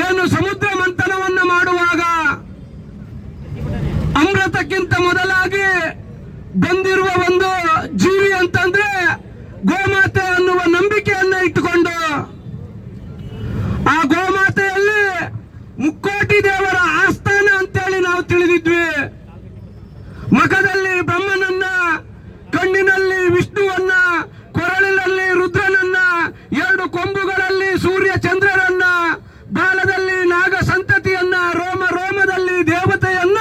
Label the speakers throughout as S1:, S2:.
S1: ಏನು ಸಮುದ್ರ ಮಂಥನವನ್ನ ಮಾಡುವಾಗ ಅಮೃತಕ್ಕಿಂತ ಮೊದಲಾಗಿ ಬಂದಿರುವ ಒಂದು ಜೀವಿ ಅಂತಂದ್ರೆ ಗೋಮಾತೆ ಅನ್ನುವ ನಂಬಿಕೆಯನ್ನ ಇಟ್ಟುಕೊಂಡು ಆ ಗೋಮಾತೆಯಲ್ಲಿ ಮುಕ್ಕೋಟಿ ದೇವರ ಆಸ್ಥಾನ ಅಂತೇಳಿ ನಾವು ತಿಳಿದಿದ್ವಿ. ಮುಖದಲ್ಲಿ ಬ್ರಹ್ಮನನ್ನ, ಕಣ್ಣಿನಲ್ಲಿ ವಿಷ್ಣುವನ್ನ, ಕೊರಳಿನಲ್ಲಿ ರುದ್ರನನ್ನ, ಎರಡು ಕೊಂಬುಗಳಲ್ಲಿ ಸೂರ್ಯ ಚಂದ್ರರನ್ನ, ಬಾಲದಲ್ಲಿ ನಾಗ ಸಂತತಿಯನ್ನ, ರೋಮ ರೋಮದಲ್ಲಿ ದೇವತೆಯನ್ನ,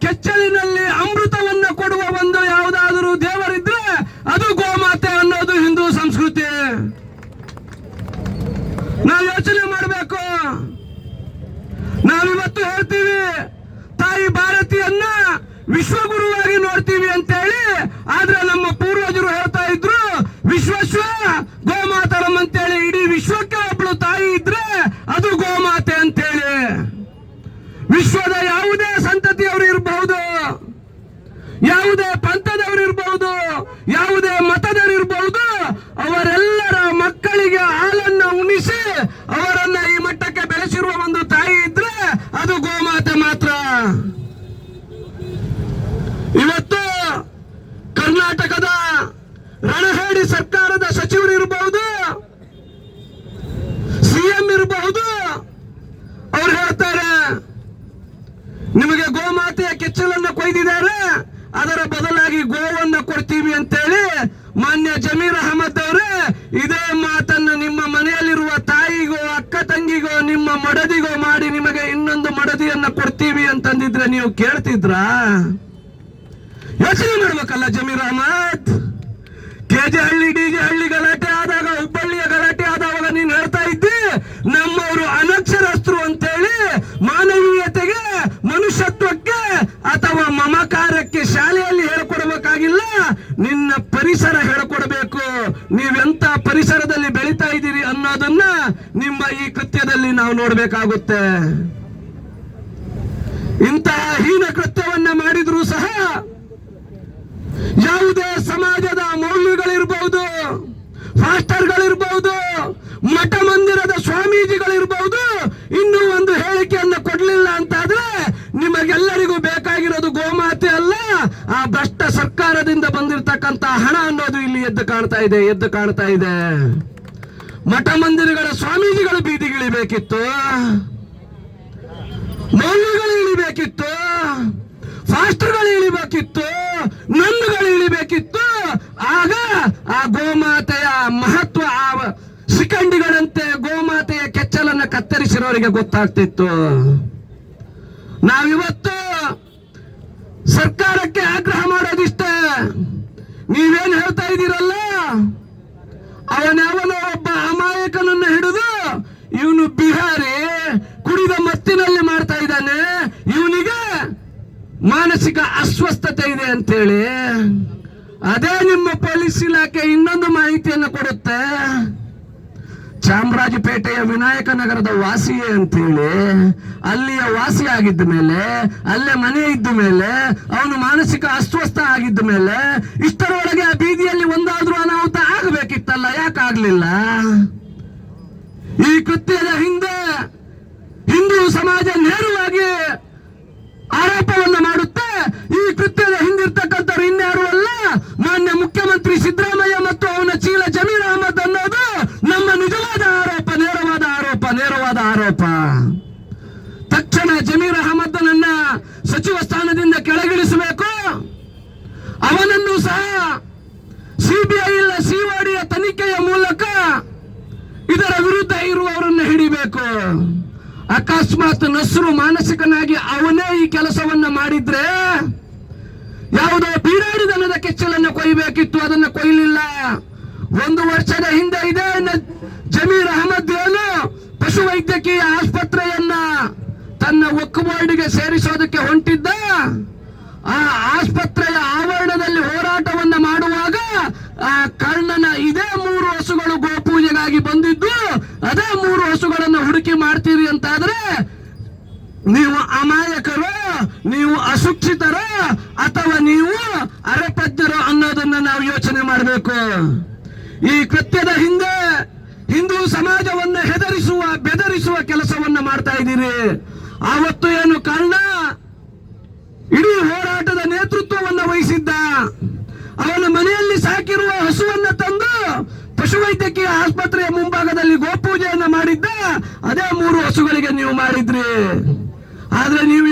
S1: ಕೆಚ್ಚಲಿನಲ್ಲಿ ಅಮೃತವನ್ನ ಕೊಡುವ ಒಂದು ಯಾವುದಾದರೂ ದೇವರಿದ್ರೆ ಅದು ಗೋಮಾತೆ ಅನ್ನೋದು ಹಿಂದೂ ಸಂಸ್ಕೃತಿ. ನಾವು ಯೋಚನೆ ಮಾಡಬೇಕು. ನಾವಿವತ್ತು ಹೇಳ್ತೀವಿ ತಾಯಿ ಭಾರತಿಯನ್ನ ವಿಶ್ವಗುರುವಾಗಿ ನೋಡ್ತೀವಿ ಅಂತೇಳಿ, ಆದ್ರೆ ನಮ್ಮ ಪೂರ್ವಜರು ಹೇಳ್ತಾ ಇದ್ರು ವಿಶ್ವಶ್ವ ಗೋಮಾತರಂ ಅಂತೇಳಿ. ಇಡೀ ವಿಶ್ವಕ್ಕೆ ಒಬ್ಳು ತಾಯಿ ಇದ್ರೆ ಅದು ಗೋಮಾತೆ ಅಂತೇಳಿ. ವಿಶ್ವದ ಯಾವುದೇ ಸಂತತಿಯವರು ಇರಬಹುದು, ಯಾವುದೇ ಪಂಥದವರು ಇರಬಹುದು, ಯಾವುದೇ ಮತದವರಿರಬಹುದು, ಅವರೆಲ್ಲರ ಮಕ್ಕಳಿಗೆ ಹಾಲನ್ನ ಉಣಿಸಿ ಅವರನ್ನ ಈ ಮಟ್ಟಕ್ಕೆ ಬೆಳೆಸಿರುವ ಒಂದು ತಾಯಿ ಇದ್ರೆ ಅದು ಗೋಮಾತೆ ಮಾತ್ರ. ಇವತ್ತು ಕರ್ನಾಟಕದ ರಣಹೇಡಿ ಸರ್ಕಾರದ ಸಚಿವರು ಇರಬಹುದು, ಸಿಎಂ ಇರಬಹುದು, ಅವ್ರು ಹೇಳ್ತಾರೆ ನಿಮಗೆ ಗೋಮಾತೆಯ ಕೆಚ್ಚಲನ್ನ ಕೊಯ್ದಿದ್ದಾರೆ, ಅದರ ಬದಲಾಗಿ ಗೋವನ್ನ ಕೊಡ್ತೀವಿ ಅಂತೇಳಿ. ಮಾನ್ಯ ಜಮೀರ್ ಅಹಮದ್ ಅವರೇ, ಇದೇ ಮಾತನ್ನ ನಿಮ್ಮ ಮನೆಯಲ್ಲಿರುವ ತಾಯಿಗೋ, ಅಕ್ಕ ತಂಗಿಗೋ, ನಿಮ್ಮ ಮಡದಿಗೋ ಮಾಡಿ ನಿಮಗೆ ಇನ್ನೊಂದು ಮಡದಿಯನ್ನ ಕೊಡ್ತೀವಿ ಅಂತಂದಿದ್ರೆ ನೀವು ಕೇಳ್ತಿದ್ರಾ? ಯೋಚನೆ ಮಾಡ್ಬೇಕಲ್ಲ ಜಮೀರ್ ಅಹಮದ್. ಕೆಜೆ ಹಳ್ಳಿ ಡಿಜೆ ಹಳ್ಳಿ ಗಲಾಟೆ ಆದಾಗ, ಹುಬ್ಬಳ್ಳಿಯ ಗಲಾಟೆ ಆದಾಗ ನೀನ್ ಹೇಳ್ತಾ ಇದ್ದಿ ನಮ್ಮವರು ಅನಕ್ಷರಸ್ಥರು ಅಂತೇಳಿ. ಮಾನವೀಯತೆಗೆ, ಮನುಷ್ಯತ್ವಕ್ಕೆ ಅಥವಾ ಮಮಕಾರಕ್ಕೆ ಶಾಲೆಯಲ್ಲಿ ಹೇಳ್ಕೊಡ್ಬೇಕಾಗಿಲ್ಲ, ನಿನ್ನ ಪರಿಸರ ಹೇಳ್ಕೊಡ್ಬೇಕು. ನೀವೆಂತ ಪರಿಸರದಲ್ಲಿ ಬೆಳೀತಾ ಇದ್ದೀರಿ ಅನ್ನೋದನ್ನ ನಿಮ್ಮ ಈ ಕೃತ್ಯದಲ್ಲಿ ನಾವು ನೋಡ್ಬೇಕಾಗುತ್ತೆ. ಇಂತಹ ಹೀನ ಕೃತ್ಯವನ್ನ ಮಾಡಿದ್ರು ಸಹ ಯಾವುದೇ ಸಮಾಜದ ಮೌಲ್ಯಗಳಿರ್ಬಹುದು, ಫಾಸ್ಟರ್ಗಳಿರ್ಬಹುದು, ಮಠ ಮಂದಿರದ ಸ್ವಾಮೀಜಿಗಳಿರ್ಬಹುದು, ಇನ್ನೂ ಒಂದು ಹೇಳಿಕೆಯನ್ನು ಕೊಡ್ಲಿಲ್ಲ ಅಂತಾದ್ರೆ ನಿಮಗೆಲ್ಲರಿಗೂ ಬೇಕಾಗಿರೋದು ಗೋಮಾತೆ ಅಲ್ಲ, ಆ ಭ್ರಷ್ಟ ಸರ್ಕಾರದಿಂದ ಬಂದಿರತಕ್ಕಂತ ಹಣ ಅನ್ನೋದು ಇಲ್ಲಿ ಎದ್ದು ಕಾಣ್ತಾ ಇದೆ. ಮಠ ಮಂದಿರಗಳ ಸ್ವಾಮೀಜಿಗಳು ಬೀದಿಗಿಳಿಬೇಕಿತ್ತು, ಮೌಲ್ಯಗಳು ಇಳಿಬೇಕಿತ್ತು, ಫಾಸ್ಟರ್ಗಳು ಇಳಿಬೇಕಿತ್ತು, ನನ್ನುಗಳು ಇಳಿಬೇಕಿತ್ತು. ಆಗ ಆ ಗೋಮಾತೆಯ ಮಹತ್ವ, ಆ ಶಿಖಂಡಿಗಳಂತೆ ಗೋಮಾತೆಯ ಕೆಚ್ಚಲನ್ನ ಕತ್ತರಿಸಿರೋರಿಗೆ ಗೊತ್ತಾಗ್ತಿತ್ತು. ನಾವಿವತ್ತು ಸರ್ಕಾರಕ್ಕೆ ಆಗ್ರಹ ಮಾಡೋದಿಷ್ಟೇ. ನೀವೇನ್ ಹೇಳ್ತಾ ಇದ್ದೀರಲ್ಲ, ಅವನವನೋ ಒಬ್ಬ ಅಮಾಯಕನನ್ನ ಹಿಡಿದು ಇವನು ಬಿಹಾರಿ ಕುಡಿದ ಮತ್ತಿನಲ್ಲಿ ಮಾಡ್ತಾ ಇದ್ದಾನೆ, ಇವನಿಗೆ ಮಾನಸಿಕ ಅಸ್ವಸ್ಥತೆ ಇದೆ ಅಂತೇಳಿ. ಅದೇ ನಿಮ್ಮ ಪೊಲೀಸ್ ಇಲಾಖೆ ಇನ್ನೊಂದು ಮಾಹಿತಿಯನ್ನು ಕೊಡುತ್ತೆ, ಚಾಮರಾಜಪೇಟೆಯ ವಿನಾಯಕ ನಗರದ ವಾಸಿಯೇ ಅಂತೇಳಿ. ಅಲ್ಲಿಯ ವಾಸಿ ಆಗಿದ್ದ ಮೇಲೆ, ಅಲ್ಲೇ ಮನೆ ಇದ್ದ ಮೇಲೆ, ಅವನು ಮಾನಸಿಕ ಅಸ್ವಸ್ಥ ಆಗಿದ್ದ ಮೇಲೆ ಇಷ್ಟರೊಳಗೆ ಆ ಬೀದಿಯಲ್ಲಿ ಒಂದಾದ್ರೂ ಅನಾಹುತ ಆಗಬೇಕಿತ್ತಲ್ಲ, ಯಾಕಾಗ್ಲಿಲ್ಲ? ಈ ಕೃತ್ಯದ ಹಿಂದೆ ಹಿಂದೂ ಸಮಾಜ ನೇರವಾಗಿ ಆರೋಪವನ್ನು ಮಾಡುತ್ತೆ. ಈ ಕೃತ್ಯದ ಹಿಂದಿರ್ತಕ್ಕಂಥವ್ರು ಇನ್ಯಾರು ಅಲ್ಲ, ಮಾನ್ಯ ಮುಖ್ಯಮಂತ್ರಿ ಸಿದ್ದರಾಮಯ್ಯ ಮತ್ತು ಅವನ ಚೀಲ ಜಮೀರ್ ಅಹಮದ್ ಅನ್ನೋದು ನಮ್ಮ ನಿಜವಾದ ಆರೋಪ, ನೇರವಾದ ಆರೋಪ. ತಕ್ಷಣ ಜಮೀರ್ ಅಹಮದ್ನನ್ನ ಸಚಿವ ಸ್ಥಾನದಿಂದ ಕೆಳಗಿಳಿಸಬೇಕು. ಅವನನ್ನು ಸಹ ಸಿಬಿಐ ಇಲ್ಲ ಸಿಒಡಿಯ ತನಿಖೆಯ ಮೂಲಕ ಇದರ ವಿರುದ್ಧ ಇರುವವರನ್ನ ಹಿಡಿಬೇಕು. ಅಕಸ್ಮಾತ್ ನಸ್ರು ಮಾನಸಿಕನಾಗಿ ಅವನೇ ಈ ಕೆಲಸವನ್ನ ಮಾಡಿದ್ರೆ, ಯಾವುದೋ ಬೀಡಾಡಿ ದನದ ಕೆಚ್ಚಲನ್ನು ಕೊಯ್ಯಬೇಕಿತ್ತು, ಅದನ್ನು ಕೊಯ್ಲಿಲ್ಲ. 1 ವರ್ಷದ ಹಿಂದೆ ಇದೆ ಜಮೀರ್ ಅಹಮದ್ ಏನು ಪಶುವೈದ್ಯಕೀಯ ಆಸ್ಪತ್ರೆಯನ್ನ ತನ್ನ ವಕ್ಫ್ ಬೋರ್ಡ್ಗೆ ಸೇರಿಸೋದಕ್ಕೆ ಹೊಂಟಿದ್ದ. ಆ ಆಸ್ಪತ್ರೆಯ ಆವರಣದಲ್ಲಿ ಹೋರಾಟವನ್ನ ಮಾಡುವಾಗ ಆ ಕರ್ಣನ ಇದೇ 3 ಹಸುಗಳು ಗೋಪೂಜೆಗಾಗಿ ಬಂದಿದ್ದು, ಅದೇ 3 ಹಸುಗಳನ್ನು ಹುಡುಕಿ ಮಾಡ್ತೀರಿ ಅಂತಾದ್ರೆ ನೀವು ಅಮಾಯಕರು, ನೀವು ಅಶಿಕ್ಷಿತರು, ಅಥವಾ ನೀವು ಅರೆಪಜ್ಞರು ಅನ್ನೋದನ್ನ ನಾವು ಯೋಚನೆ ಮಾಡಬೇಕು. ಈ ಕೃತ್ಯದ ಹಿಂದೆ ಹಿಂದೂ ಸಮಾಜವನ್ನ ಹೆದರಿಸಿ ಹೆದರಿಸುವ ಬೆದರಿಸುವ ಕೆಲಸವನ್ನ ಮಾಡ್ತಾ ಇದ್ದೀರಿ. ಆವತ್ತು ಏನು ಕಾರಣ, ಇಡೀ ಹೋರಾಟದ ನೇತೃತ್ವವನ್ನ ವಹಿಸಿದ್ದ, ಅವನ ಮನೆಯಲ್ಲಿ ಸಾಕಿರುವ ಹಸುವನ್ನ ತಂದು ಪಶುವೈದ್ಯಕೀಯ ಆಸ್ಪತ್ರೆಯ ಮುಂಭಾಗದಲ್ಲಿ ಗೋಪೂಜೆಯನ್ನ ಮಾಡಿದ್ದ, ಅದೇ 3 ಹಸುಗಳಿಗೆ ನೀವು ಮಾಡಿದ್ರಿ. ಆದ್ರೆ ನೀವು